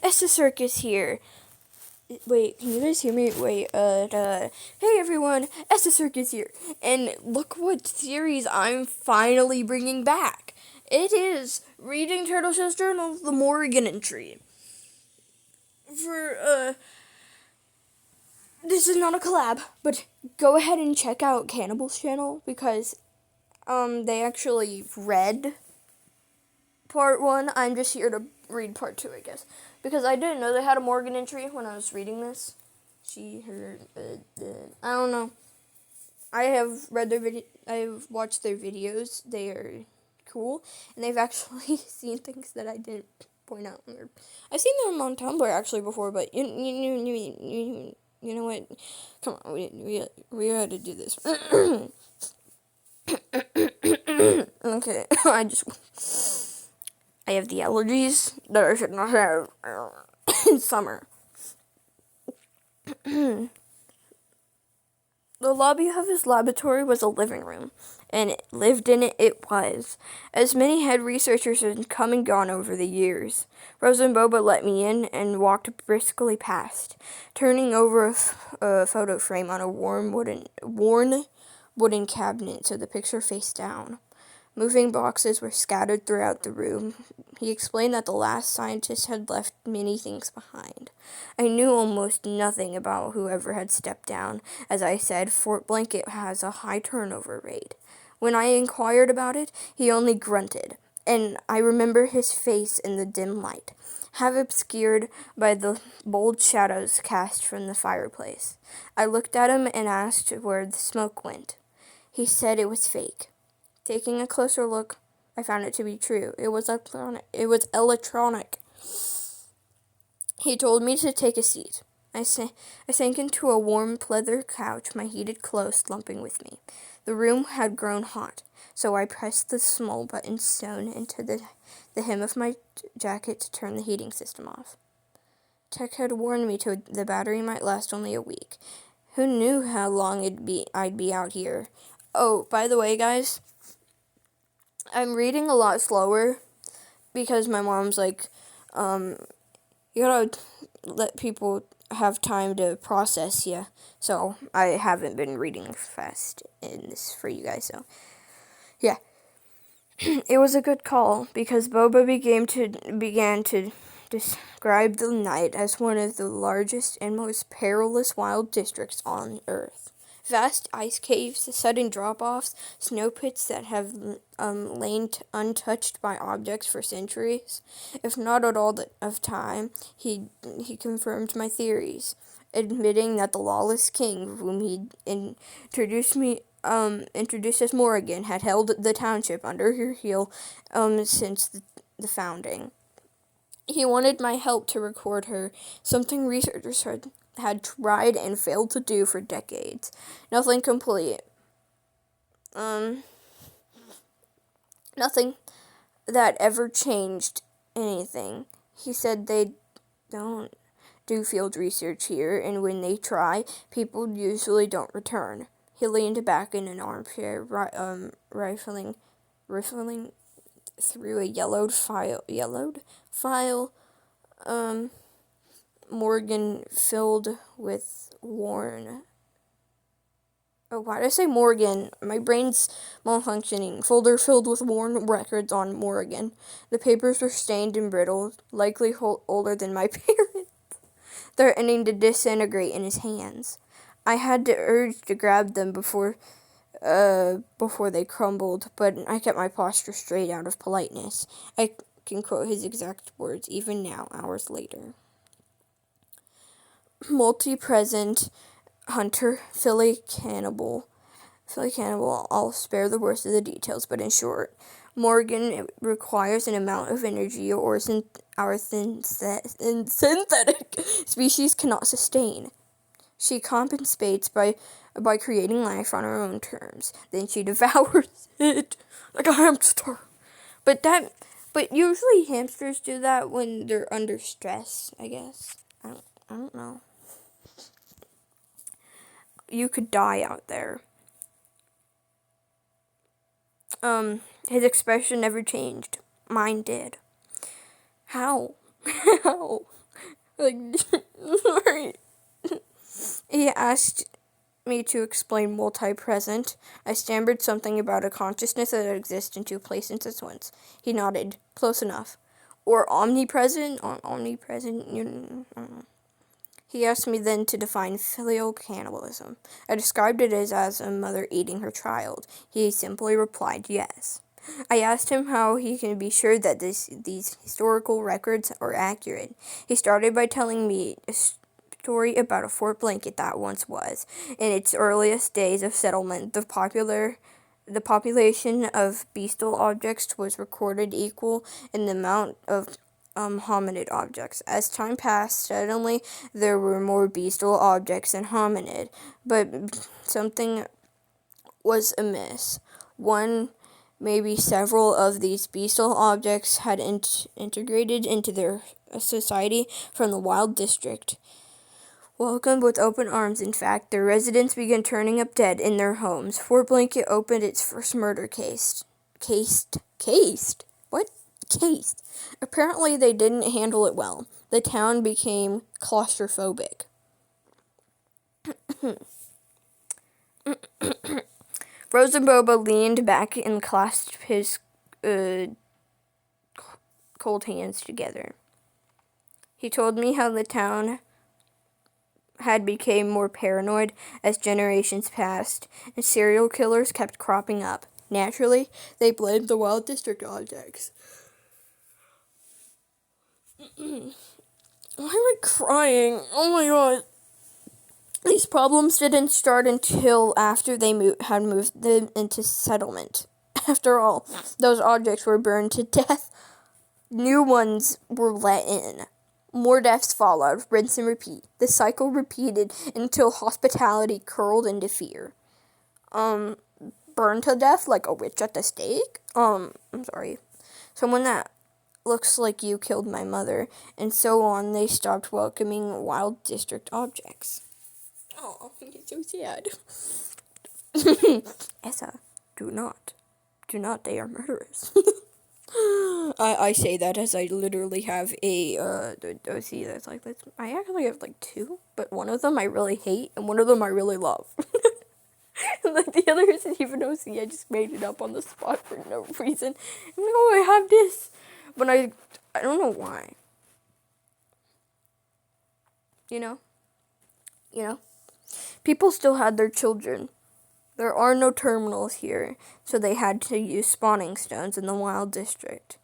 Esta Circus here. Wait, can you guys hear me? Wait, hey everyone, Esta Circus here. And look what series I'm finally bringing back. It is Reading Turtleshell's Journal, the Morrigan entry. This is not a collab, but go ahead and check out Cannibal's channel because, they actually read part 1. I'm just here to read part 2, I guess. Because I didn't know they had a Morgan entry when I was reading this. She, her, I don't know. I have read their video. I've watched their videos. They are cool, and they've actually seen things that I didn't point out. I've seen them on Tumblr actually before, but you know what? Come on, we had to do this. Okay, I have the allergies that I should not have in summer. The lobby of his laboratory was a living room, and lived in it was. As many head researchers had come and gone over the years, Rosa and Boba let me in and walked briskly past, turning over a photo frame on a worn wooden cabinet so the picture faced down. Moving boxes were scattered throughout the room. He explained that the last scientist had left many things behind. I knew almost nothing about whoever had stepped down. As I said, Fort Blanket has a high turnover rate. When I inquired about it, he only grunted, and I remember his face in the dim light, half obscured by the bold shadows cast from the fireplace. I looked at him and asked where the smoke went. He said it was fake. Taking a closer look, I found it to be true. It was electronic. He told me to take a seat. I sank into a warm leather couch, my heated clothes slumping with me. The room had grown hot, so I pressed the small button sewn into the hem of my jacket to turn the heating system off. Tech had warned me the battery might last only a week. Who knew how long I'd be out here? Oh, by the way, guys, I'm reading a lot slower because my mom's like, you gotta let people have time to process you. So I haven't been reading fast in this for you guys. So yeah, it was a good call because Boba began to describe the night as one of the largest and most perilous wild districts on Earth. Vast ice caves, sudden drop-offs, snow pits that have lain untouched by objects for centuries. If not at all of time, he confirmed my theories, admitting that the lawless king, whom he introduced as Morrigan, had held the township under her heel since the founding. He wanted my help to record her, something researchers had tried and failed to do for decades. Nothing complete. Nothing that ever changed anything. He said they don't do field research here, and when they try, people usually don't return. He leaned back in an armchair, rifling through a yellowed file, Morgan filled with worn. Oh, why did I say Morgan? My brain's malfunctioning. Folder filled with worn records on Morrigan. The papers were stained and brittle, likely older than my parents, threatening to disintegrate in his hands. I had the urge to grab them before they crumbled, but I kept my posture straight out of politeness. I can quote his exact words even now, hours later. Multi-present hunter, Philly cannibal. I'll spare the worst of the details, but in short, Morgan requires an amount of energy our synthetic species cannot sustain. She compensates by creating life on her own terms. Then she devours it like a hamster. But usually hamsters do that when they're under stress, I guess. I don't know. You could die out there. His expression never changed. Mine did. How? How? Like, sorry. He asked me to explain multi-present. I stammered something about a consciousness that exists in two places at once. He nodded. Close enough. Or omnipresent? Omnipresent? I don't know. He asked me then to define filial cannibalism. I described it as a mother eating her child. He simply replied yes. I asked him how he can be sure that these historical records are accurate. He started by telling me a story about a fort blanket that once was. In its earliest days of settlement, the population of bestial objects was recorded equal in the amount of hominid objects. As time passed, suddenly there were more bestial objects than hominid, but something was amiss. One, maybe several of these bestial objects had integrated into their society from the wild district. Welcomed with open arms, in fact, their residents began turning up dead in their homes. Fort Blanket opened its first murder case. Cased? What? Cased. Apparently they didn't handle it well. The town became claustrophobic. Rosenboba leaned back and clasped his cold hands together. He told me how the town had become more paranoid as generations passed, and serial killers kept cropping up. Naturally, they blamed the wild district objects. Why am I crying? Oh my god. These problems didn't start until after they had moved them into settlement. After all, those objects were burned to death. New ones were let in. More deaths followed, rinse and repeat. The cycle repeated until hospitality curled into fear. Burned to death like a witch at the stake? I'm sorry. Someone that looks like you killed my mother, and so on. They stopped welcoming wild district objects. Oh, it's so sad. Essa, do not, they are murderous. I say that as I literally have a OC that's like this. I actually have like two, but one of them I really hate, and one of them I really love. Like the other isn't even OC. I just made it up on the spot for no reason. I'm like, oh, I have this, but I don't know why. You know. People still had their children. There are no terminals here, so they had to use spawning stones in the wild district.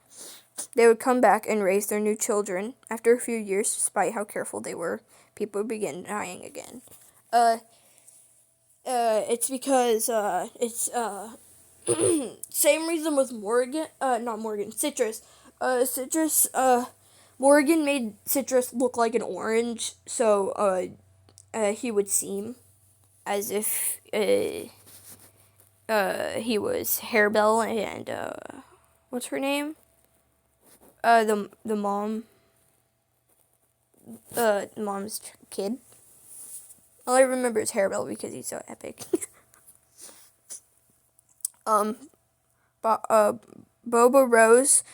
They would come back and raise their new children. After a few years, despite how careful they were, people would begin dying again. It's because, same reason with Citrus. Morrigan made Citrus look like an orange, so, he would seem as if, he was Harebell and, what's her name? The mom's kid. All I remember is Harebell because he's so epic. Boba rose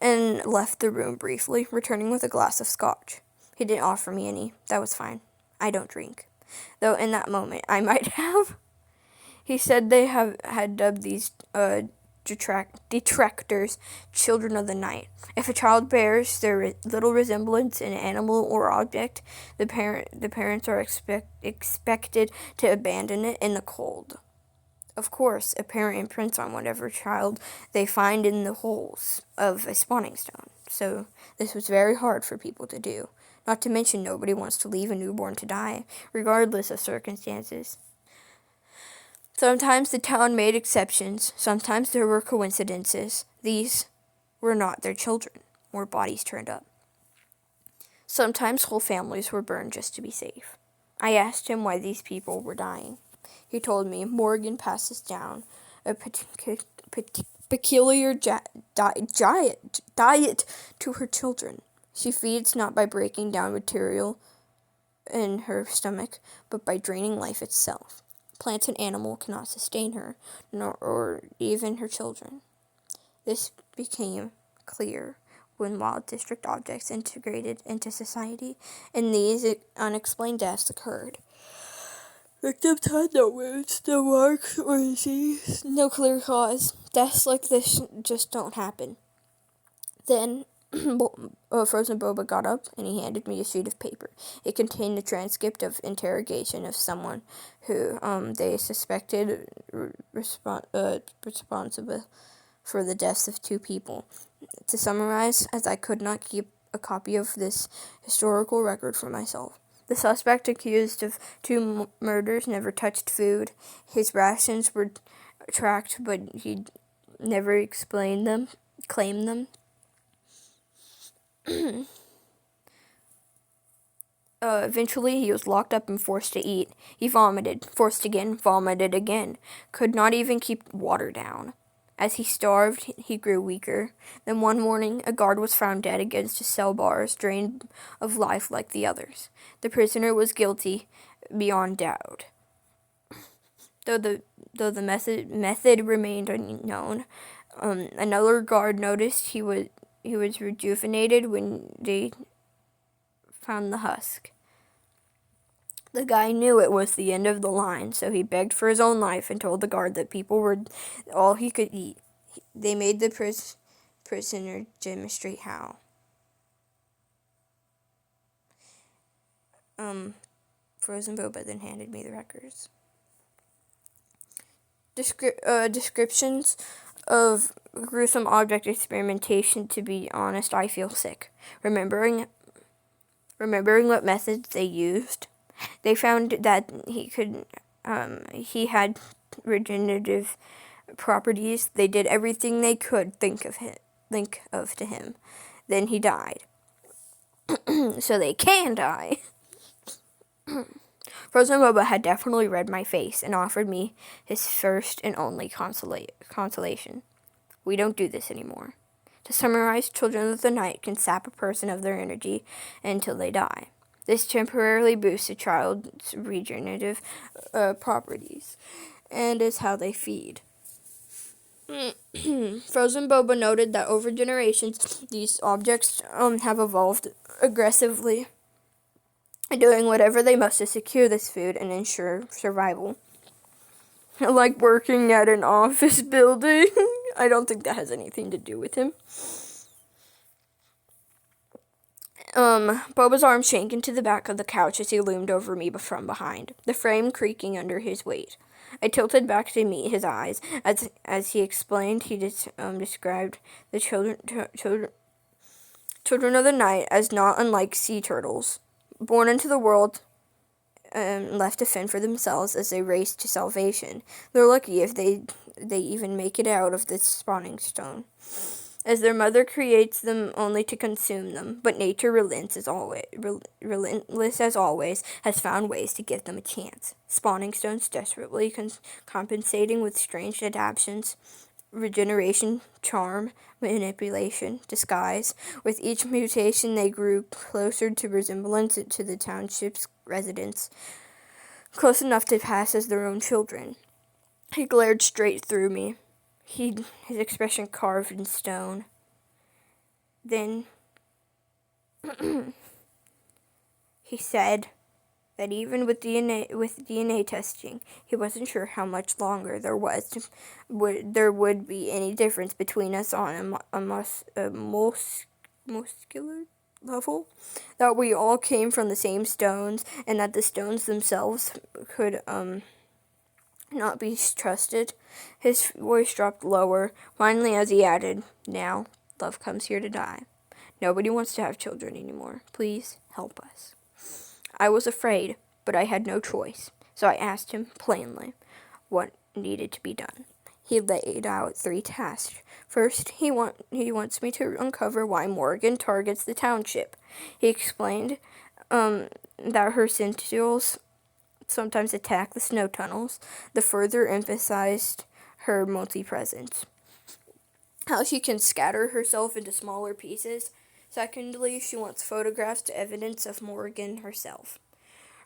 and left the room briefly, returning with a glass of scotch. He didn't offer me any. That was fine. I don't drink. Though in that moment, I might have. He said they had dubbed these detractors children of the night. If a child bears their little resemblance in an animal or object, the parents are expected to abandon it in the cold. Of course, a parent imprints on whatever child they find in the holes of a spawning stone. So this was very hard for people to do. Not to mention nobody wants to leave a newborn to die, regardless of circumstances. Sometimes the town made exceptions. Sometimes there were coincidences. These were not their children, more bodies turned up. Sometimes whole families were burned just to be safe. I asked him why these people were dying. He told me Morrigan passes down a peculiar diet to her children. She feeds not by breaking down material in her stomach, but by draining life itself. Plants and animal cannot sustain her, nor or even her children. This became clear when wild district objects integrated into society, and these unexplained deaths occurred. Victims had no wounds, no marks or disease, no clear cause. Deaths like this just don't happen. Then, Frozen Boba got up and he handed me a sheet of paper. It contained a transcript of interrogation of someone who they suspected responsible for the deaths of 2 people. To summarize, as I could not keep a copy of this historical record for myself. The suspect accused of 2 murders never touched food. His rations were tracked, but he never claimed them. Eventually, he was locked up and forced to eat. He vomited, forced again, vomited again. Could not even keep water down. As he starved, he grew weaker. Then one morning, a guard was found dead against his cell bars, drained of life like the others. The prisoner was guilty beyond doubt. Though the method remained unknown, another guard noticed he was rejuvenated when they found the husk. The guy knew it was the end of the line, so he begged for his own life and told the guard that people were all he could eat. They made the prisoner demonstrate how. Frozen Boba then handed me the records. Descriptions of gruesome object experimentation. To be honest, I feel sick. Remembering what methods they used, they found that he had regenerative properties. They did everything they could think of to him. Then he died. So they can die. Frozen Boba had definitely read my face and offered me his first and only consolation. We don't do this anymore. To summarize, children of the night can sap a person of their energy until they die. This temporarily boosts a child's regenerative properties, and is how they feed. Frozen Boba noted that over generations, these objects have evolved aggressively, doing whatever they must to secure this food and ensure survival. Like working at an office building. I don't think that has anything to do with him. Boba's arm sank into the back of the couch as he loomed over me from behind, the frame creaking under his weight. I tilted back to meet his eyes. As he explained, he described the children of the night as not unlike sea turtles, born into the world and left to fend for themselves as they race to salvation. They're lucky if they even make it out of the spawning stone, as their mother creates them only to consume them. But nature, relentless as always, has found ways to give them a chance. Spawning stones desperately compensating with strange adaptations, regeneration, charm, manipulation, disguise. With each mutation, they grew closer to resemblance to the township's residents, close enough to pass as their own children. He glared straight through me, his expression carved in stone. Then he said that even with DNA testing, he wasn't sure how much longer there would be any difference between us on a muscular level, that we all came from the same stones, and that the stones themselves could not be trusted. His voice dropped lower, finally, as he added, "Now, love comes here to die. Nobody wants to have children anymore. Please help us." I was afraid, but I had no choice, so I asked him plainly what needed to be done. He laid out 3 tasks. First, he wants me to uncover why Morrigan targets the township. He explained that her sentinels sometimes attack the snow tunnels. The further emphasized her multi-presence, how she can scatter herself into smaller pieces. Secondly, she wants photographs to evidence of Morrigan herself.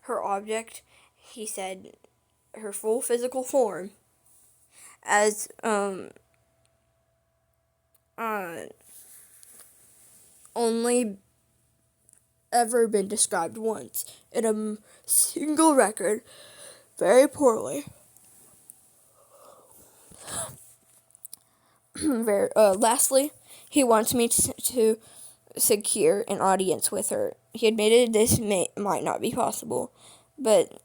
Her object, he said, her full physical form, as only ever been described once in a single record, very poorly. Lastly, he wants me to secure an audience with her. He admitted this might not be possible, but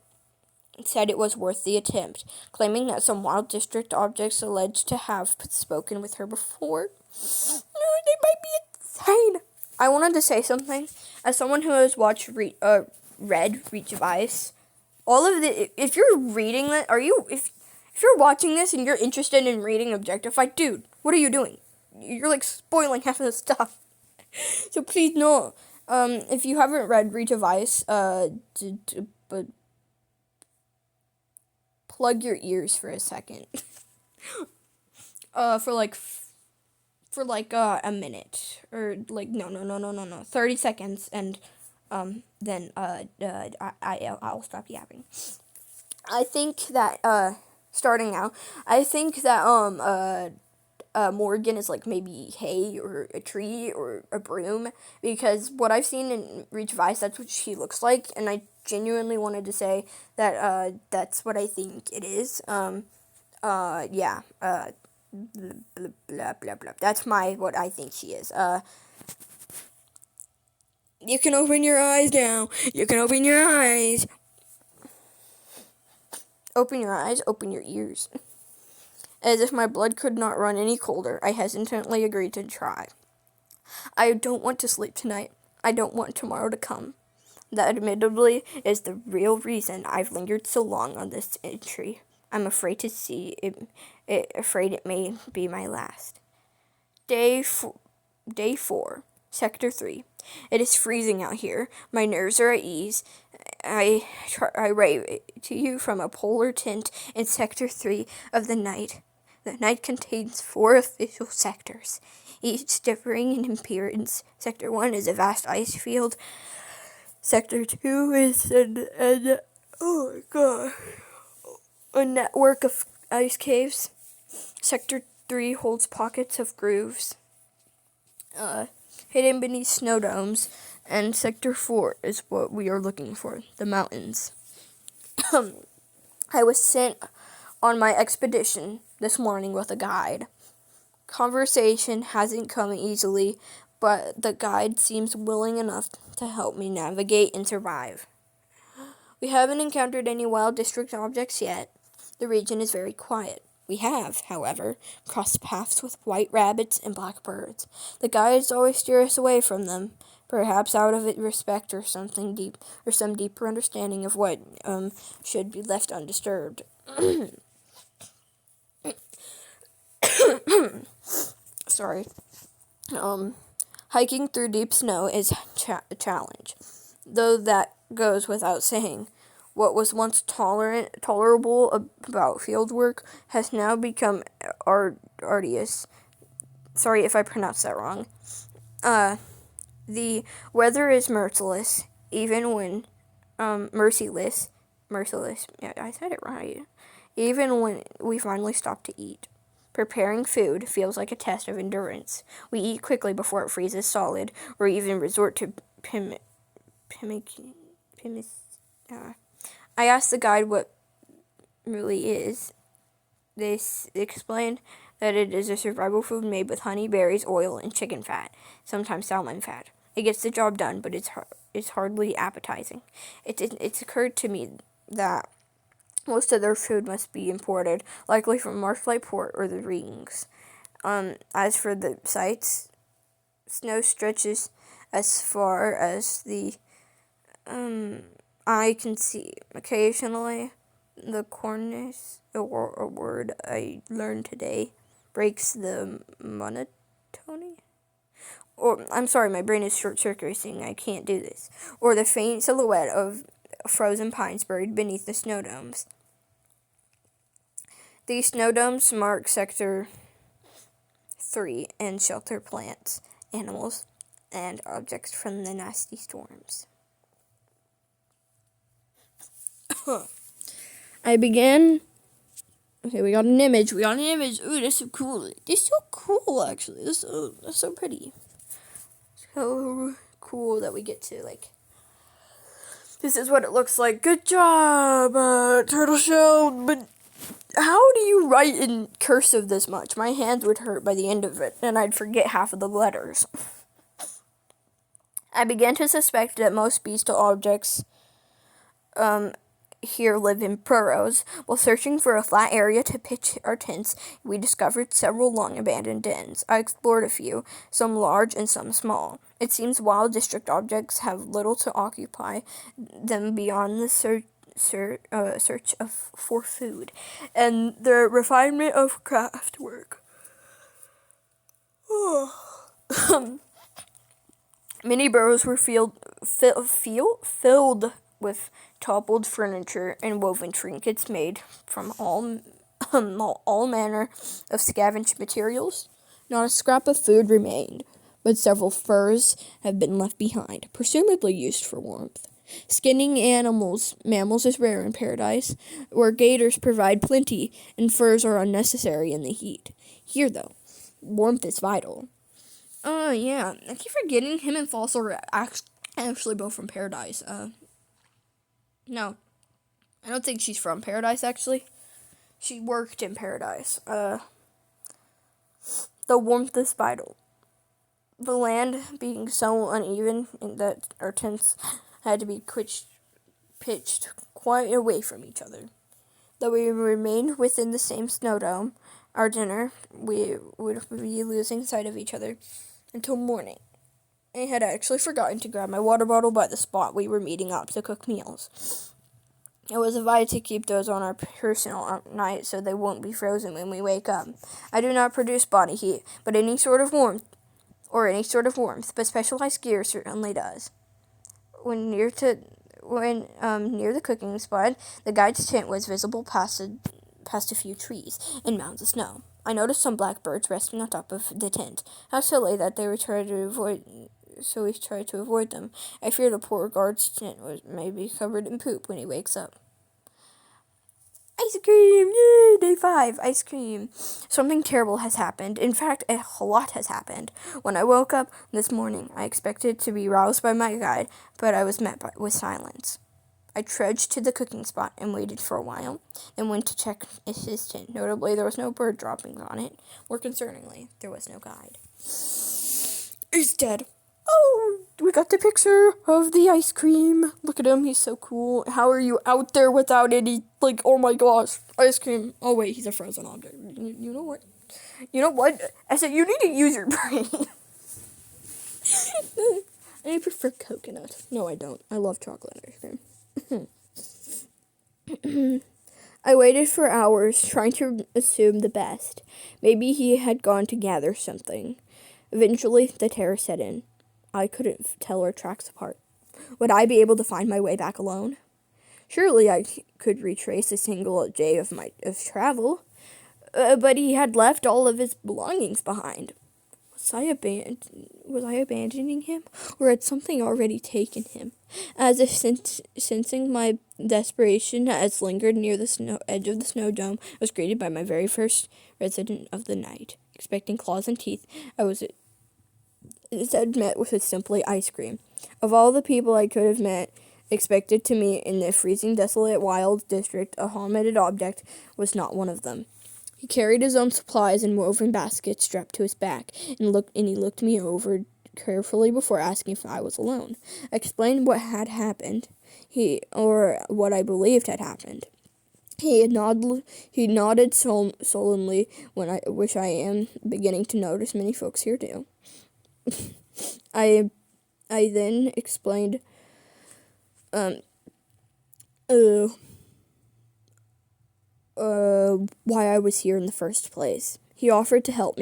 said it was worth the attempt, claiming that some wild district objects alleged to have spoken with her before. They might be insane. I wanted to say something. As someone who has watched read Reach of Ice, all of the if you're reading that, if you're watching this and you're interested in reading Objectified, dude, what are you doing? You're like spoiling half of the stuff. So please no. If you haven't read Reach of Ice, but plug your ears for a second. For a minute or like no 30 seconds, and then I'll stop yapping. I think that starting out, I think that Morrigan is like maybe hay or a tree or a broom, because what I've seen in Reach of Ice, that's what she looks like, and I genuinely wanted to say that that's what I think it is. Yeah. Blah, blah, blah, blah. That's what I think she is. You can open your eyes now. You can open your eyes. Open your eyes, open your ears. As if my blood could not run any colder, I hesitantly agreed to try. I don't want to sleep tonight. I don't want tomorrow to come. That admittedly is the real reason I've lingered so long on this entry. I'm afraid to see it. Afraid it may be my last. Day 4, Sector 3. It is freezing out here. My nerves are at ease. I write to you from a polar tent in Sector 3 of the night. The night contains 4 official sectors, each differing in appearance. Sector 1 is a vast ice field. Sector 2 is a network of ice caves. Sector 3 holds pockets of grooves hidden beneath snow domes. And Sector 4 is what we are looking for, the mountains. I was sent on my expedition this morning with a guide. Conversation hasn't come easily, but the guide seems willing enough to help me navigate and survive. We haven't encountered any wild district objects yet. The region is very quiet. We have, however, crossed paths with white rabbits and blackbirds. The guides always steer us away from them, perhaps out of respect or something deep, or some deeper understanding of what should be left undisturbed. Sorry. Hiking through deep snow is a challenge, though that goes without saying. What was once tolerable about field work has now become arduous. Sorry if I pronounced that wrong. The weather is merciless, even when merciless. Yeah, I said it right. Even when we finally stop to eat. Preparing food feels like a test of endurance. We eat quickly before it freezes solid, or even resort to I asked the guide what really is. They explained that it is a survival food made with honey, berries, oil, and chicken fat, sometimes salmon fat. It gets the job done, but it's hardly appetizing. It's occurred to me that most of their food must be imported, likely from Marshlight Port or the Rings. As for the sights, snow stretches as far as the eye can see. Occasionally, the cornice, a word I learned today, breaks the monotony. Or, I'm sorry, my brain is short-circuiting, I can't do this. Or the faint silhouette of frozen pines buried beneath the snow domes. These snow domes mark Sector 3 and shelter plants, animals, and objects from the nasty storms. I began. Okay, we got an image. Ooh, that's so cool. It's so cool, actually. That's so pretty. so cool that we get to, like, this is what it looks like. Good job, Turtleshell. But how do you write in cursive this much? My hands would hurt by the end of it, and I'd forget half of the letters. I began to suspect that most beastal objects here live in burrows. While searching for a flat area to pitch our tents, we discovered several long abandoned dens. I explored a few, some large and some small. It seems wild district objects have little to occupy them beyond the search for food and the refinement of craft work. Many burrows were filled with toppled furniture and woven trinkets made from all manner of scavenged materials. Not a scrap of food remained, but several furs have been left behind, presumably used for warmth. Skinning mammals is rare in paradise, where gators provide plenty and furs are unnecessary in the heat. Here, though, warmth is vital. Yeah, I keep forgetting him and Fossil are actually both from paradise. No, I don't think she's from paradise, actually. She worked in paradise. The warmth is vital. The land being so uneven that our tents had to be pitched quite away from each other. Though we remained within the same snow dome, our dinner, we would be losing sight of each other until morning. I had actually forgotten to grab my water bottle by the spot we were meeting up to cook meals. It was advised to keep those on our personal night so they won't be frozen when we wake up. I do not produce body heat, but any sort of warmth, but specialized gear certainly does. When near the cooking spot, the guide's tent was visible past a few trees and mounds of snow. I noticed some blackbirds resting on top of the tent. How silly that they would try to avoid. So we tried to avoid them. I fear the poor guard's tent may be covered in poop when he wakes up. Ice cream! Yay! Day 5. Ice cream. Something terrible has happened. In fact, a lot has happened. When I woke up this morning, I expected to be roused by my guide, but I was met with silence. I trudged to the cooking spot and waited for a while, then went to check his tent. Notably, there was no bird droppings on it. More concerningly, there was no guide. He's dead. Oh, we got the picture of the ice cream. Look at him, he's so cool. How are you out there without any, oh my gosh, ice cream. Oh wait, he's a frozen object. You know what? You know what? I said you need to use your brain. I prefer coconut. No, I don't. I love chocolate ice cream. I waited for hours, trying to assume the best. Maybe he had gone to gather something. Eventually, the terror set in. I couldn't tell our tracks apart. Would I be able to find my way back alone? Surely I could retrace a single day of travel. But he had left all of his belongings behind. Was I abandoning him, or had something already taken him? As if sensing my desperation as lingered near the edge of the snow dome, I was greeted by my very first resident of the night. Expecting claws and teeth, I was instead met with simply ice cream. Of all the people I could have expected to meet in the freezing, desolate, wild district, a helmeted object was not one of them. He carried his own supplies in woven baskets strapped to his back, and he looked me over carefully before asking if I was alone. I explained what had happened, or what I believed had happened. He nodded sullenly, which I am beginning to notice many folks here do. I then explained why I was here in the first place. He offered to help.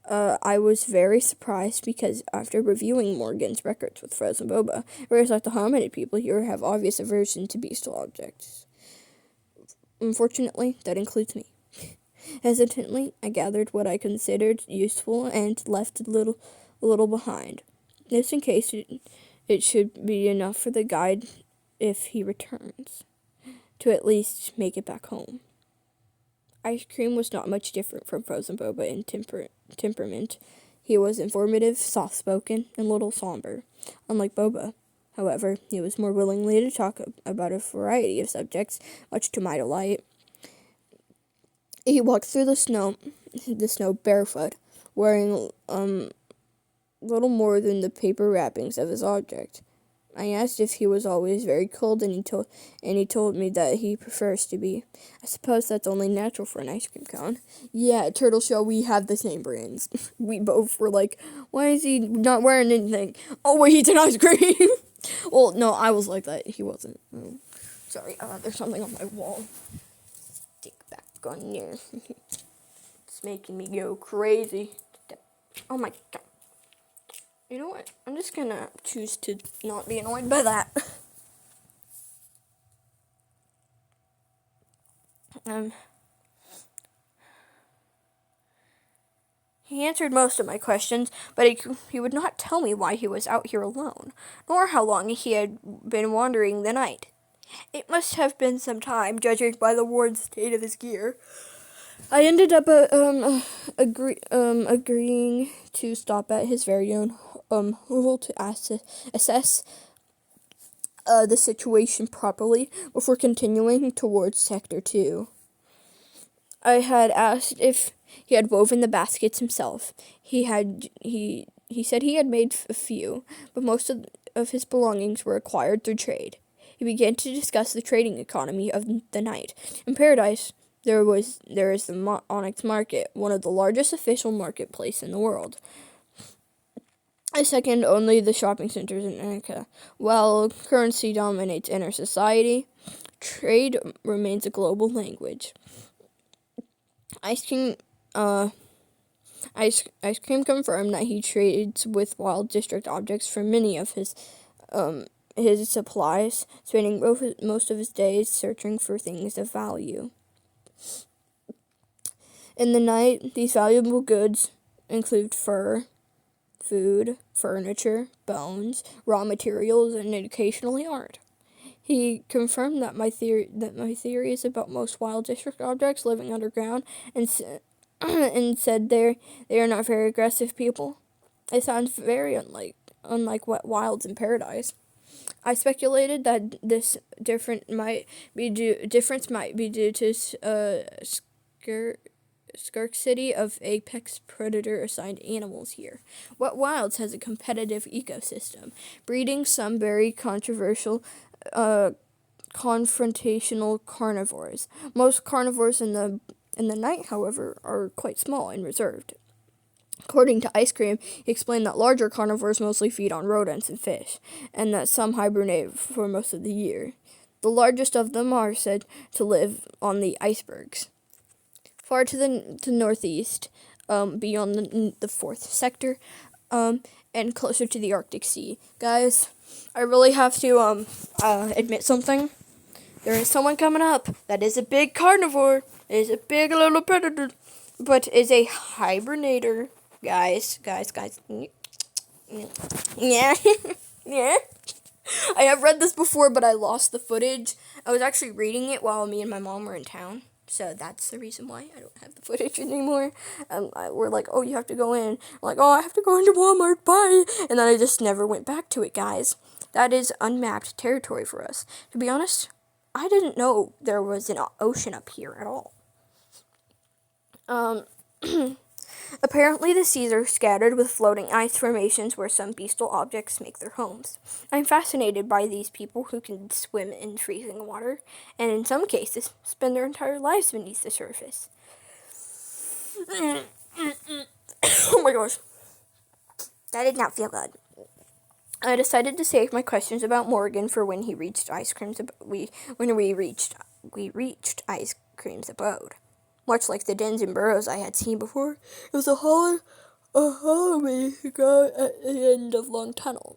I was very surprised because after reviewing Morrigan's records with Frozen Boba, I realized that the helmeted people here have obvious aversion to beastal objects. Unfortunately, that includes me. Hesitantly, I gathered what I considered useful and left a little behind, just in case it should be enough for the guide if he returns, to at least make it back home. Ice cream was not much different from Frozen Boba in temperament. He was informative, soft-spoken, and a little somber. Unlike Boba, however, he was more willingly to talk about a variety of subjects, much to my delight. He walked through the snow barefoot, wearing little more than the paper wrappings of his object. I asked if he was always very cold, and he told me that he prefers to be. I suppose that's only natural for an ice cream cone. Yeah, Turtleshell, we have the same brains. We both were like, why is he not wearing anything? Oh, wait, he's an ice cream. Well, no, I was like that. He wasn't. Sorry, there's something on my wall. Stick back on there. It's making me go crazy. Oh my god. You know what? I'm just gonna choose to not be annoyed by that. He answered most of my questions, but he would not tell me why he was out here alone, nor how long he had been wandering the night. It must have been some time, judging by the worn state of his gear. I ended up agreeing to stop at his very own hole to assess the situation properly before continuing towards Sector 2. I had asked if he had woven the baskets himself. He said he had made a few, but most of his belongings were acquired through trade. He began to discuss the trading economy of the night. In Paradise, there is the Onyx Market, one of the largest official marketplaces in the world. Second only the shopping centers in America. While currency dominates inner society, trade remains a global language. Ice cream confirmed that he trades with Wild District objects for many of his supplies, spending most of his days searching for things of value. In the night, these valuable goods include fur, food, furniture, bones, raw materials, and occasionally art. He confirmed that my theories about most Wild District objects living underground, and said they are not very aggressive people. It sounds very unlike what wilds in Paradise. I speculated that this difference might be due to scarcity of apex predator assigned animals here. What Wilds has a competitive ecosystem, breeding some very controversial confrontational carnivores. Most carnivores in the night, however, are quite small and reserved. According to Ice Cream, he explained that larger carnivores mostly feed on rodents and fish, and that some hibernate for most of the year. The largest of them are said to live on the icebergs. Far to the northeast, beyond the fourth sector, and closer to the Arctic Sea. Guys, I really have to admit something. There is someone coming up that is a big carnivore, is a big little predator, but is a hibernator. Guys. Yeah. Yeah. I have read this before, but I lost the footage. I was actually reading it while me and my mom were in town. So that's the reason why I don't have the footage anymore. We're like, oh, you have to go in. I'm like, oh, I have to go into Walmart, bye. And then I just never went back to it, guys. That is unmapped territory for us. To be honest, I didn't know there was an ocean up here at all. Apparently the seas are scattered with floating ice formations where some bestial objects make their homes. I'm fascinated by these people who can swim in freezing water, and in some cases, spend their entire lives beneath the surface. Oh my gosh. That did not feel good. I decided to save my questions about Morrigan for when he reached Ice Cream's Ice Cream's abode. Much like the dens and burrows I had seen before, it was a hallway go at the end of a long tunnel.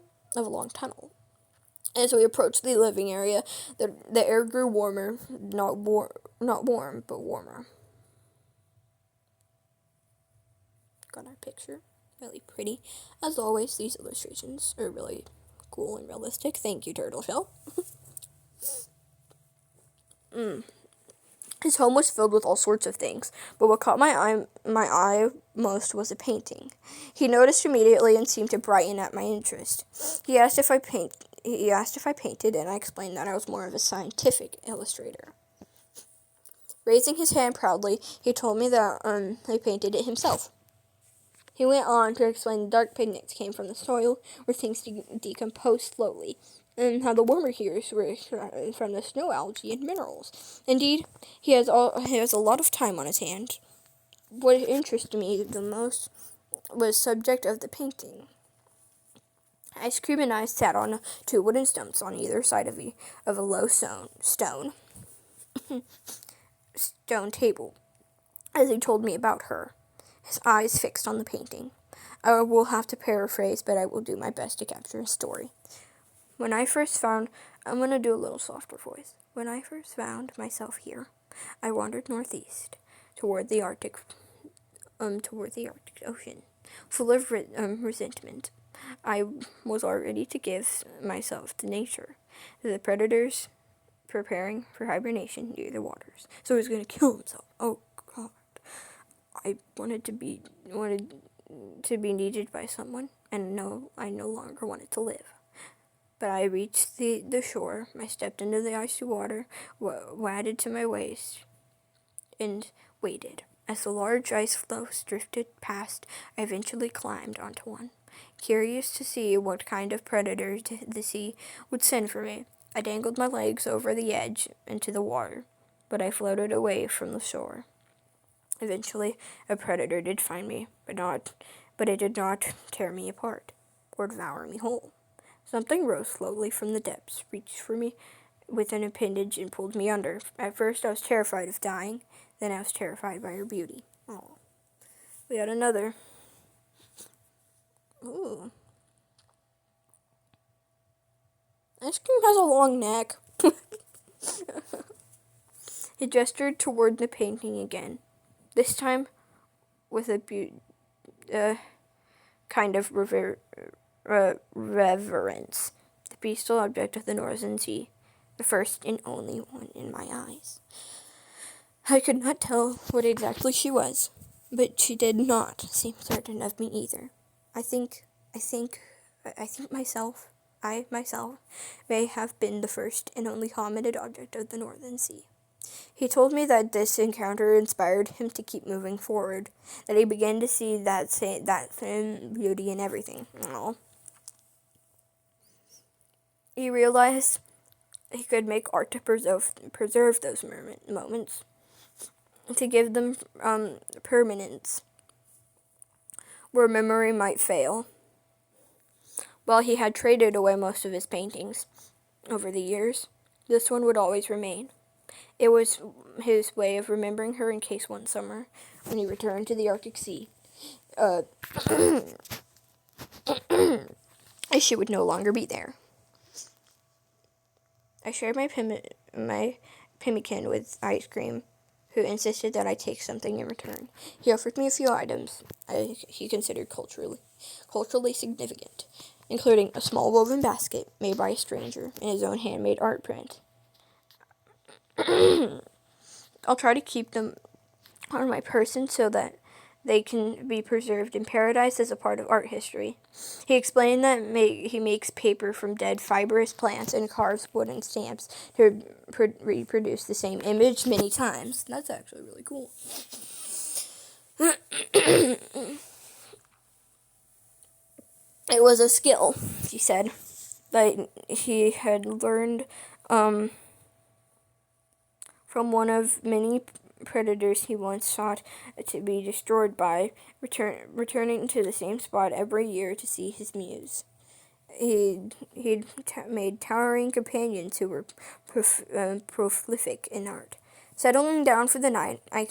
As we approached the living area, the air grew warmer, not warm, but warmer. Got our picture, really pretty. As always, these illustrations are really cool and realistic. Thank you, Turtleshell. His home was filled with all sorts of things, but what caught my eye most was a painting. He noticed immediately and seemed to brighten at my interest. He asked if I painted, and I explained that I was more of a scientific illustrator. Raising his hand proudly, he told me that he painted it himself. He went on to explain the dark pigments came from the soil, where things decompose slowly, and how the warmer hues were from the snow algae and minerals. Indeed, he has a lot of time on his hands. What interested me the most was the subject of the painting. Ice Cream and I sat on 2 wooden stumps on either side of a low stone table, as he told me about her, his eyes fixed on the painting. I will have to paraphrase, but I will do my best to capture his story. I'm going to do a little softer voice. When I first found myself here, I wandered northeast toward the Arctic Ocean, full of resentment. I was all ready to give myself to nature. The predators preparing for hibernation near the waters, so he was going to kill himself. Oh God! I wanted to be needed by someone, and I no longer wanted to live. But I reached the shore. I stepped into the icy water, waded to my waist, and waited. As the large ice floes drifted past, I eventually climbed onto one, curious to see what kind of predator the sea would send for me. I dangled my legs over the edge into the water, but I floated away from the shore. Eventually, a predator did find me, but it did not tear me apart or devour me whole. Something rose slowly from the depths, reached for me with an appendage, and pulled me under. At first, I was terrified of dying. Then I was terrified by her beauty. Oh, we had another. Ooh. Ice Cream has a long neck. He gestured toward the painting again, this time with a kind of reverence. The peaceful object of the Northern Sea, the first and only one in my eyes. I could not tell what exactly she was, but she did not seem certain of me either. I think I myself may have been the first and only hominid object of the Northern Sea. He told me that this encounter inspired him to keep moving forward, that he began to see that same beauty in everything. Aww. He realized he could make art to preserve those moments, to give them permanence where memory might fail. While he had traded away most of his paintings over the years, this one would always remain. It was his way of remembering her in case one summer, when he returned to the Arctic Sea, she would no longer be there. I shared my pemmican with Ice Cream, who insisted that I take something in return. He offered me a few items he considered culturally significant, including a small woven basket made by a stranger and his own handmade art print. I'll try to keep them on my person so that they can be preserved in paradise as a part of art history. He explained that he makes paper from dead fibrous plants and carves wooden stamps to reproduce the same image many times. That's actually really cool. It was a skill, he said, that he had learned from one of many predators he once sought to be destroyed by, returning to the same spot every year to see his muse. He'd made towering companions who were prolific in art. Settling down for the night, I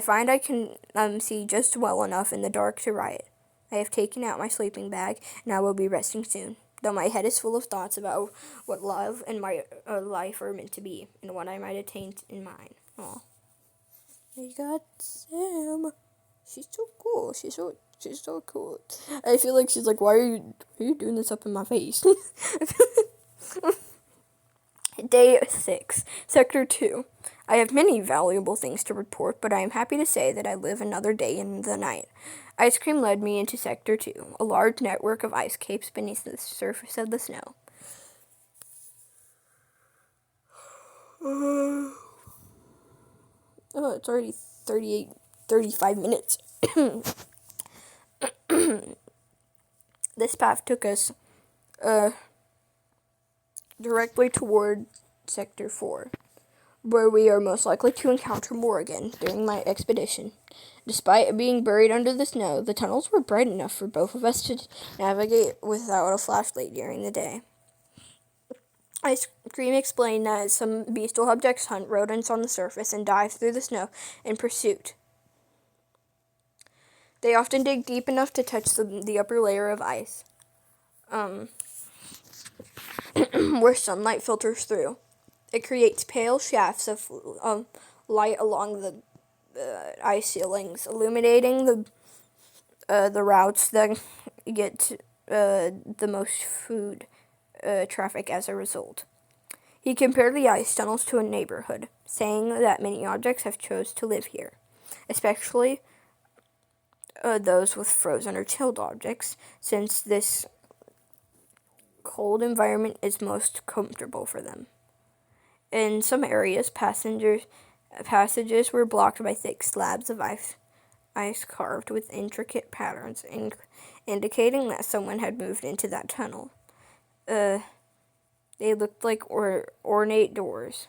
find I can see just well enough in the dark to write. I have taken out my sleeping bag, and I will be resting soon, though my head is full of thoughts about what love and my life are meant to be, and what I might attain in mine. Aw. I got Sam. She's so cool. She's so cool. I feel like she's like, why are you doing this up in my face? Day 6, Sector 2. I have many valuable things to report, but I am happy to say that I live another day in the night. Ice cream led me into Sector 2, a large network of ice capes beneath the surface of the snow. Oh, it's already 35 minutes. This path took us directly toward Sector 4, where we are most likely to encounter Morrigan during my expedition. Despite it being buried under the snow, the tunnels were bright enough for both of us to navigate without a flashlight during the day. Ice Cream explained that some beastal objects hunt rodents on the surface and dive through the snow in pursuit. They often dig deep enough to touch the upper layer of ice, where sunlight filters through. It creates pale shafts of light along the ice ceilings, illuminating the routes that get the most food traffic as a result. He compared the ice tunnels to a neighborhood, saying that many objects have chose to live here, especially those with frozen or chilled objects, since this cold environment is most comfortable for them. In some areas, passages were blocked by thick slabs of ice carved with intricate patterns, indicating that someone had moved into that tunnel. They looked like ornate doors.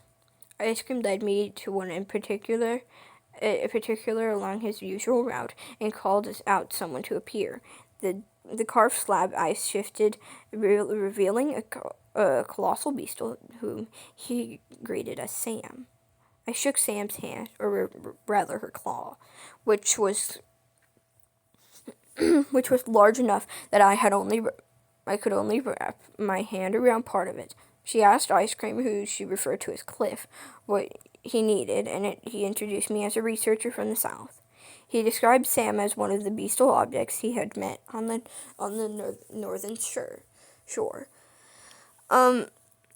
Ice Cream led me to one in particular along his usual route, and called out someone to appear. The carved slab ice shifted, revealing a colossal beast whom he greeted as Sam. I shook Sam's hand, or rather her claw, which was large enough that I could only wrap my hand around part of it. She asked Ice Cream, who she referred to as Cliff, what he needed, and he introduced me as a researcher from the south. He described Sam as one of the beastal objects he had met on the northern shore.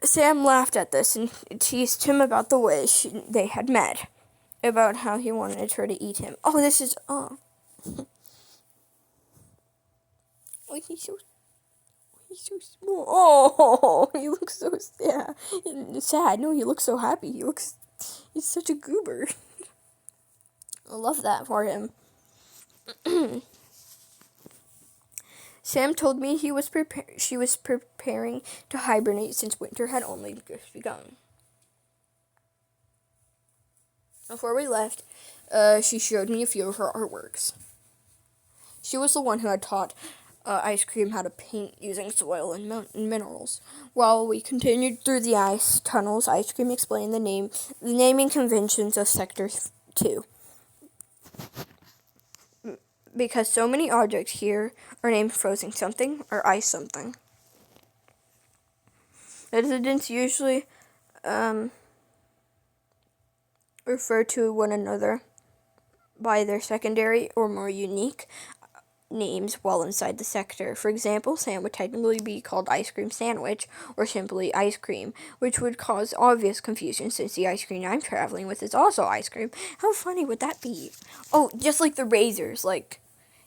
Sam laughed at this and teased him about the way they had met, about how he wanted her to eat him. Oh, this is oh, he's so small. Oh, he looks so sad. No, he looks so happy. He's such a goober. I love that for him. Sam told me she was preparing to hibernate since winter had only just begun. Before we left, she showed me a few of her artworks. She was the one who had taught Ice Cream how to paint using soil and minerals. While we continued through the ice tunnels, Ice Cream explained the naming conventions of Sector 2. Because so many objects here are named Frozen something or Ice something. Residents usually refer to one another by their secondary or more unique names while inside the sector. For example, Sam would technically be called Ice Cream Sandwich or simply Ice Cream, which would cause obvious confusion since the ice cream I'm traveling with is also ice cream. How funny would that be? Oh, just like the razors, like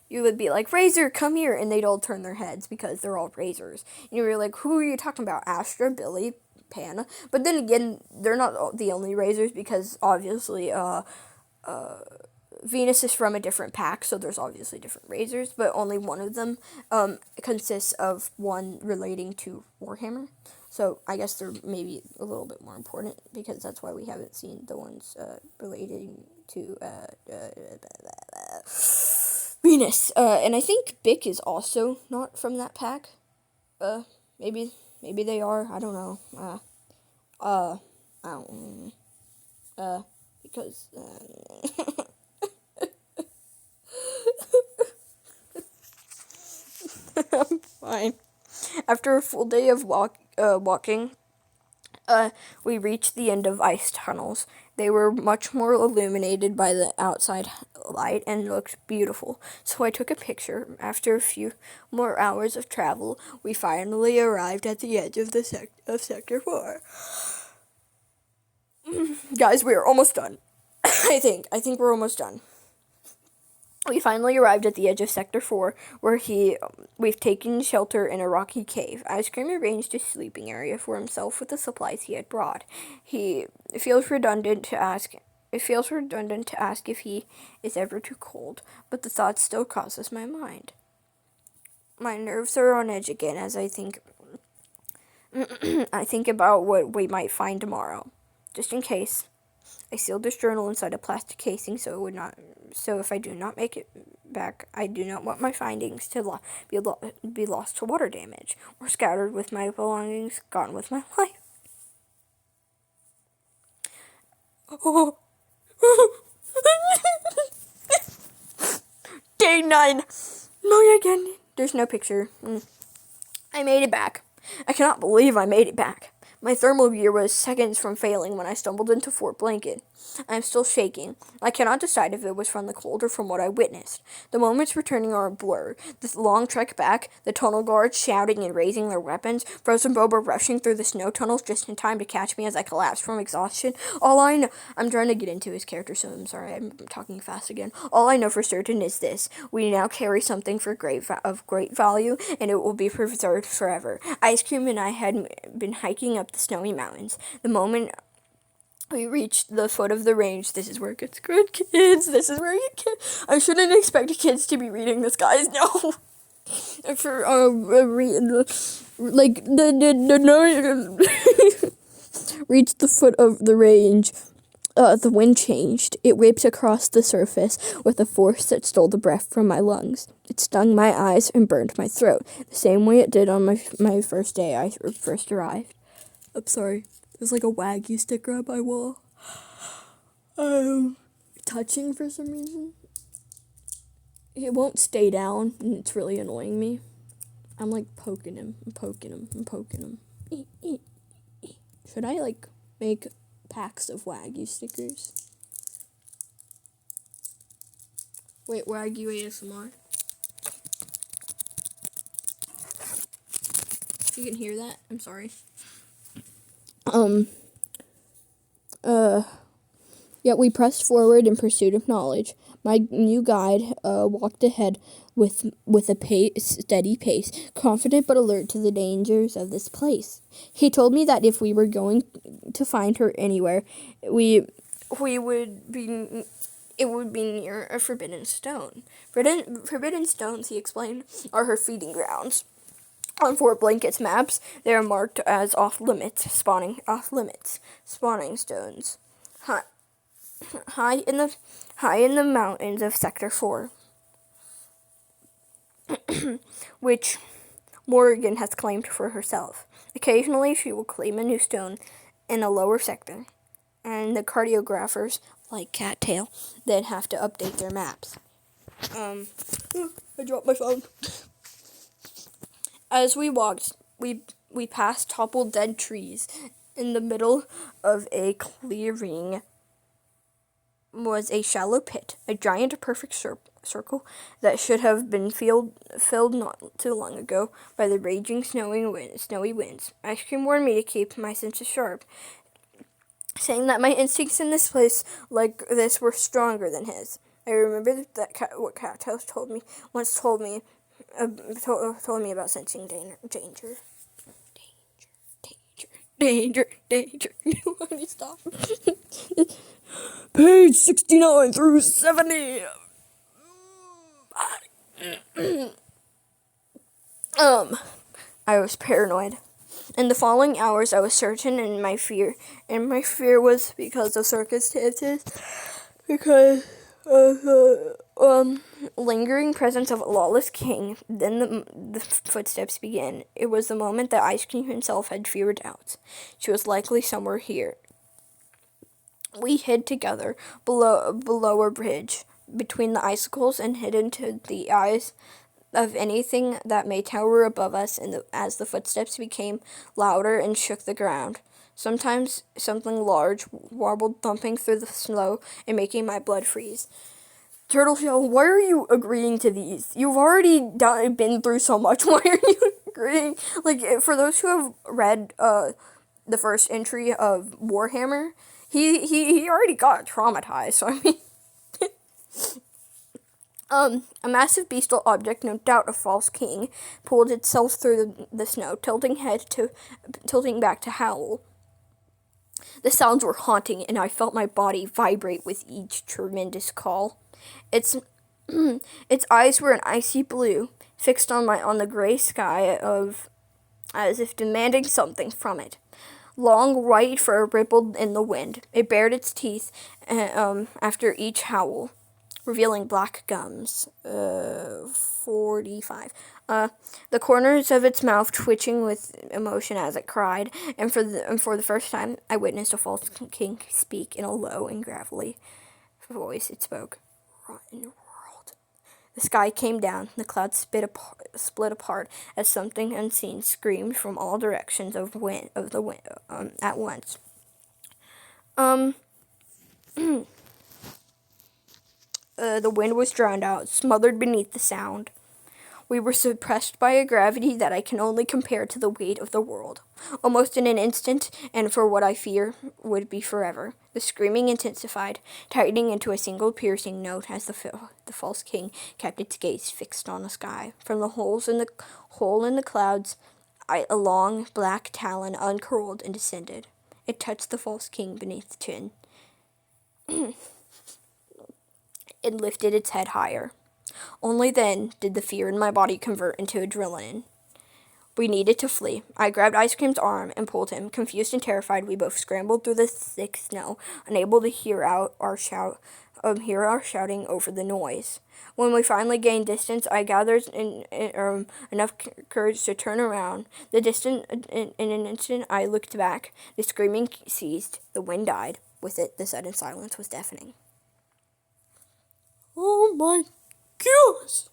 you would be like, Razor, come here, and they'd all turn their heads because they're all razors. And you were like, who are you talking about? Astra, Billy, Panna? But then again, they're not the only razors because obviously, Venus is from a different pack, so there's obviously different razors, but only one of them consists of one relating to Warhammer. So I guess they're maybe a little bit more important because that's why we haven't seen the ones relating to Venus. And I think Bic is also not from that pack. Maybe they are. I don't know. I don't because I'm fine. After a full day of walking, we reached the end of ice tunnels. They were much more illuminated by the outside light and looked beautiful. So I took a picture. After a few more hours of travel, we finally arrived at the edge of Sector 4. Guys, we are almost done. I think we're almost done. We finally arrived at the edge of Sector 4, where we've taken shelter in a rocky cave. Ice Cream arranged a sleeping area for himself with the supplies he had brought. It feels redundant to ask if he is ever too cold, but the thought still crosses my mind. My nerves are on edge again as I think about what we might find tomorrow. Just in case, I sealed this journal inside a plastic casing so if I do not make it back, I do not want my findings to be lost to water damage or scattered with my belongings gone with my life. Oh. Day 9. Morrigan. There's no picture. I made it back. I cannot believe I made it back. My thermal gear was seconds from failing when I stumbled into Fort Blanket. I am still shaking. I cannot decide if it was from the cold or from what I witnessed. The moments returning are a blur. The long trek back, the tunnel guards shouting and raising their weapons, Frozen Boba rushing through the snow tunnels just in time to catch me as I collapsed from exhaustion. All I know, I'm trying to get into his character, so I'm sorry, I'm talking fast again. All I know for certain is this: we now carry something of great value, and it will be preserved forever. Ice Cream and I had been hiking up the snowy mountains. The moment we reached the foot of the range. This is where it gets good, kids. This is where you can. I shouldn't expect kids to be reading this, guys. No. For reached the foot of the range. The wind changed. It whipped across the surface with a force that stole the breath from my lungs. It stung my eyes and burned my throat, the same way it did on my first day I first arrived. I'm sorry. There's like a Wagyu sticker on my wall. Touching for some reason. It won't stay down, and it's really annoying me. I'm like poking him. Should I like make packs of Wagyu stickers? Wait, Wagyu ASMR. If you can hear that, I'm sorry. Yet we pressed forward in pursuit of knowledge. My new guide walked ahead with a steady pace, confident but alert to the dangers of this place. He told me that if we were going to find her anywhere, it would be near a forbidden stone. Forbidden stones, he explained, are her feeding grounds. On Fort Blanket's maps, they are marked as off-limits spawning stones. High in the mountains of Sector 4, which Morrigan has claimed for herself. Occasionally, she will claim a new stone in a lower sector, and the cartographers, like Cattail, then have to update their maps. I dropped my phone. As we walked, we passed toppled dead trees. In the middle of a clearing was a shallow pit, a giant perfect circle that should have been filled not too long ago by the raging snowy winds. Ice Cream warned me to keep my senses sharp, saying that my instincts in this place like this were stronger than his. I remember what Cattail told me about sensing danger. Let me stop. Page 69 through 70. I was paranoid. In the following hours, I was certain in my fear, and my fear was because of circumstances, because of the lingering presence of a lawless king. Then the footsteps began. It was the moment that Ice Cream himself had feared out. She was likely somewhere here. We hid together below a bridge between the icicles and hidden to the eyes of anything that may tower above us as the footsteps became louder and shook the ground. Sometimes something large warbled, thumping through the snow and making my blood freeze. Turtleshell, why are you agreeing to these? You've already been through so much. Why are you agreeing? Like, for those who have read the first entry of Warhammer, he already got traumatized, so I mean... A massive bestial object, no doubt a false king, pulled itself through the snow, tilting back to howl. The sounds were haunting, and I felt my body vibrate with each tremendous call. Its its eyes were an icy blue, fixed on the gray sky as if demanding something from it. Long white fur rippled in the wind. It bared its teeth after each howl, revealing black gums. 45. The corners of its mouth twitching with emotion as it cried, and for the first time, I witnessed a false king speak in a low and gravelly voice. It spoke, "Rotten world." The sky came down. The clouds split apart as something unseen screamed from all directions of the wind at once. The wind was drowned out, smothered beneath the sound. We were suppressed by a gravity that I can only compare to the weight of the world. Almost in an instant, and for what I fear would be forever, the screaming intensified, tightening into a single piercing note as the false king kept its gaze fixed on the sky. From the hole in the clouds, a long black talon uncurled and descended. It touched the false king beneath the chin. It lifted its head higher. Only then did the fear in my body convert into adrenaline. We needed to flee. I grabbed Ice Cream's arm and pulled him. Confused and terrified, we both scrambled through the thick snow, unable to hear our shouting over the noise. When we finally gained distance, I gathered enough courage to turn around. In an instant, I looked back. The screaming ceased. The wind died. With it, the sudden silence was deafening. Oh my gosh!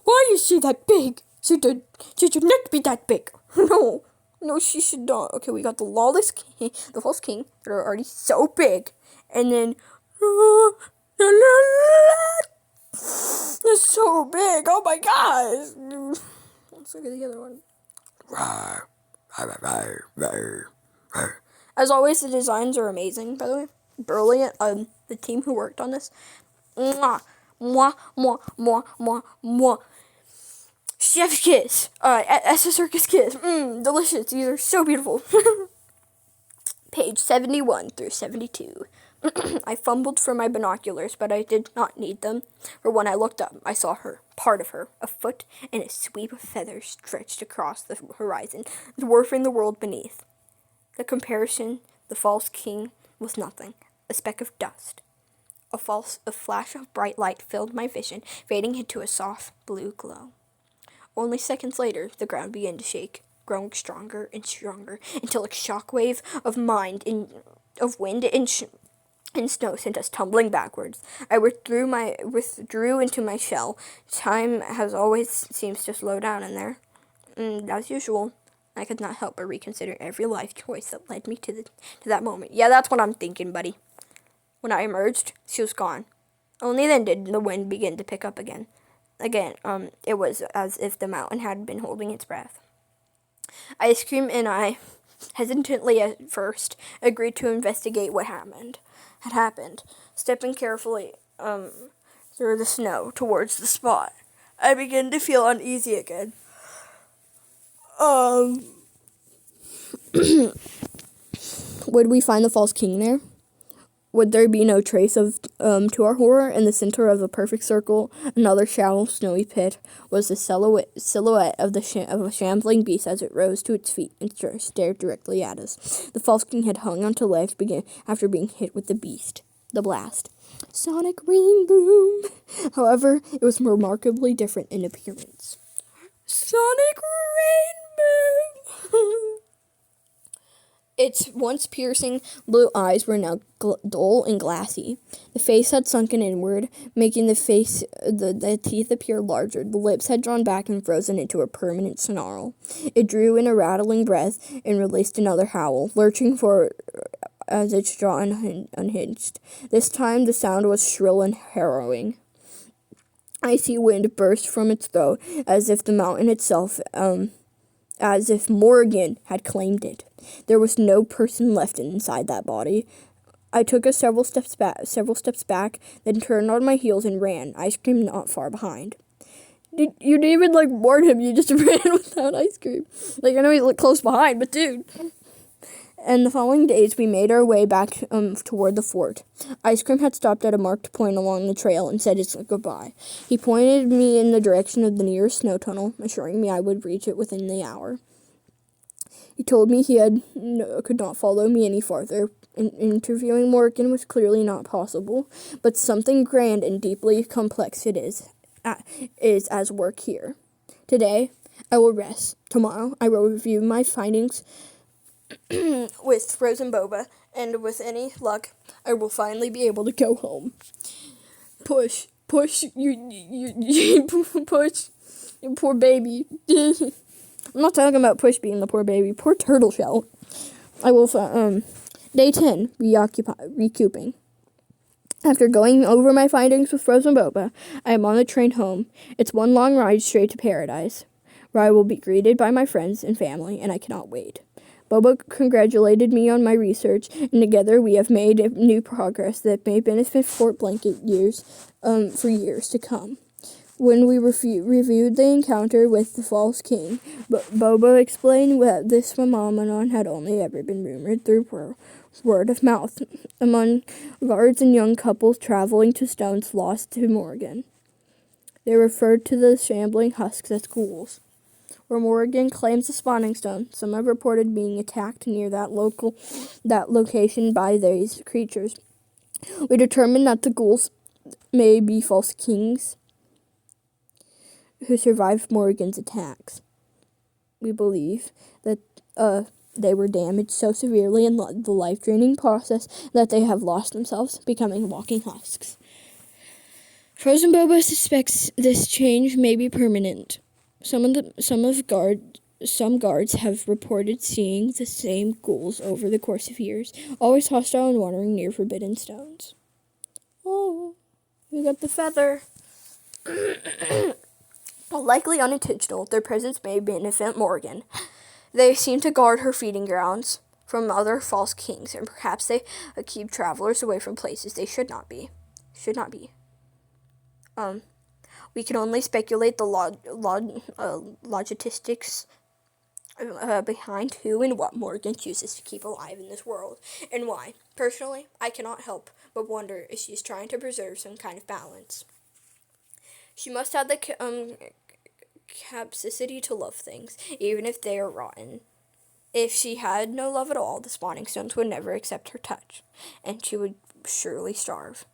Why is she that big? She should not be that big. No, she should not. Okay, we got the lawless king, the false king, that are already so big, and then it's so big. Oh my gosh! Let's look at the other one. As always, the designs are amazing. By the way, brilliant. The team who worked on this. Mwah, mwah, mwah, mwah, mwah, mwah. Chef's kiss. S.S. Circus kiss. Delicious. These are so beautiful. Page 71 through 72. I fumbled for my binoculars, but I did not need them, for when I looked up, I saw her, part of her, a foot and a sweep of feathers stretched across the horizon, dwarfing the world beneath. The comparison, the false king, was nothing, a speck of dust. A flash of bright light filled my vision, fading into a soft blue glow. Only seconds later, the ground began to shake, growing stronger and stronger, until a shockwave of wind and snow sent us tumbling backwards. I withdrew into my shell. Time, as always, seems to slow down in there. As usual, I could not help but reconsider every life choice that led me to that moment. Yeah, that's what I'm thinking, buddy. When I emerged, she was gone. Only then did the wind begin to pick up again. It was as if the mountain had been holding its breath. Ice Cream and I, hesitantly at first, agreed to investigate what had happened, stepping carefully through the snow towards the spot. I began to feel uneasy again. Would we find the false king there? Would there be no trace of, to our horror, in the center of the perfect circle, another shallow, snowy pit, was the silhouette of a shambling beast as it rose to its feet and stared directly at us. The false king had hung onto legs after being hit with the blast. Sonic Rainboom! However, it was remarkably different in appearance. Sonic Rainboom! Its once piercing blue eyes were now dull and glassy. The face had sunken inward, making the teeth appear larger. The lips had drawn back and frozen into a permanent snarl. It drew in a rattling breath and released another howl, lurching forward as its jaw unhinged. This time the sound was shrill and harrowing. Icy wind burst from its throat, as if the mountain itself, as if Morrigan had claimed it. There was no person left inside that body. I took several steps back, then turned on my heels and ran, ice cream not far behind. You didn't even, warn him, you just ran without ice cream. I know he's, close behind, but dude. And the following days, we made our way back toward the fort. Ice cream had stopped at a marked point along the trail and said his goodbye. He pointed me in the direction of the nearest snow tunnel, assuring me I would reach it within the hour. He told me he could not follow me any farther. Interviewing Morrigan was clearly not possible, but something grand and deeply complex it is as work here. Today, I will rest. Tomorrow, I will review my findings with frozen boba, and with any luck, I will finally be able to go home. Push, you push, you poor baby. I'm not talking about Push being the poor baby. Poor Turtleshell. I will, Day 10, recouping. After going over my findings with frozen boba, I am on the train home. It's one long ride straight to paradise, where I will be greeted by my friends and family, and I cannot wait. Boba congratulated me on my research, and together we have made new progress that may benefit Fort Blanket for years to come. When we reviewed the encounter with the false king, Boba explained that this phenomenon had only ever been rumored through word of mouth among guards and young couples traveling to stones lost to Morrigan. They referred to the shambling husks as ghouls. Where Morrigan claims the spawning stone, some have reported being attacked near that location by these creatures. We determined that the ghouls may be false kings who survived Morrigan's attacks. We believe that they were damaged so severely in the life-draining process that they have lost themselves, becoming walking husks. Frozen Boba suspects this change may be permanent. Some guards have reported seeing the same ghouls over the course of years, always hostile and wandering near forbidden stones. Oh, we got the feather. While likely unintentional, their presence may benefit Morrigan. They seem to guard her feeding grounds from other false kings, and perhaps they keep travelers away from places they should not be. We can only speculate the logistics behind who and what Morrigan chooses to keep alive in this world, and why. Personally, I cannot help but wonder if she's trying to preserve some kind of balance. She must have the capacity to love things, even if they are rotten. If she had no love at all, the spawning stones would never accept her touch, and she would surely starve.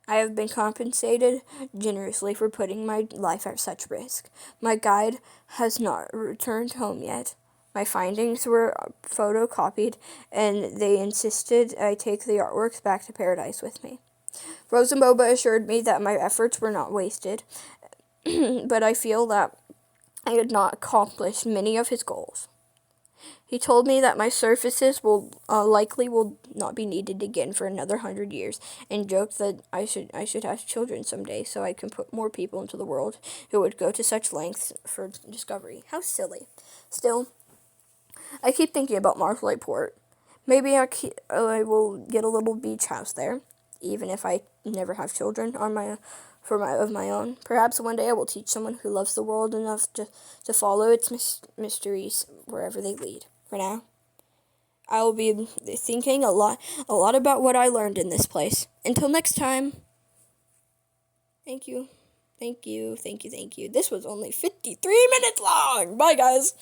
I have been compensated generously for putting my life at such risk. My guide has not returned home yet. My findings were photocopied, and they insisted I take the artworks back to paradise with me. Frozen Boba assured me that my efforts were not wasted, but I feel that I had not accomplished many of his goals. He told me that my services will not be needed again for another 100 years, and joked that I should have children someday so I can put more people into the world who would go to such lengths for discovery. How silly. Still, I keep thinking about Marshlight Port. Maybe I will get a little beach house there, even if I never have children of my own. Perhaps one day I will teach someone who loves the world enough to follow its mysteries wherever they lead. For now, I will be thinking a lot about what I learned in this place. Until next time. Thank you. This was only 53 minutes long. Bye, guys.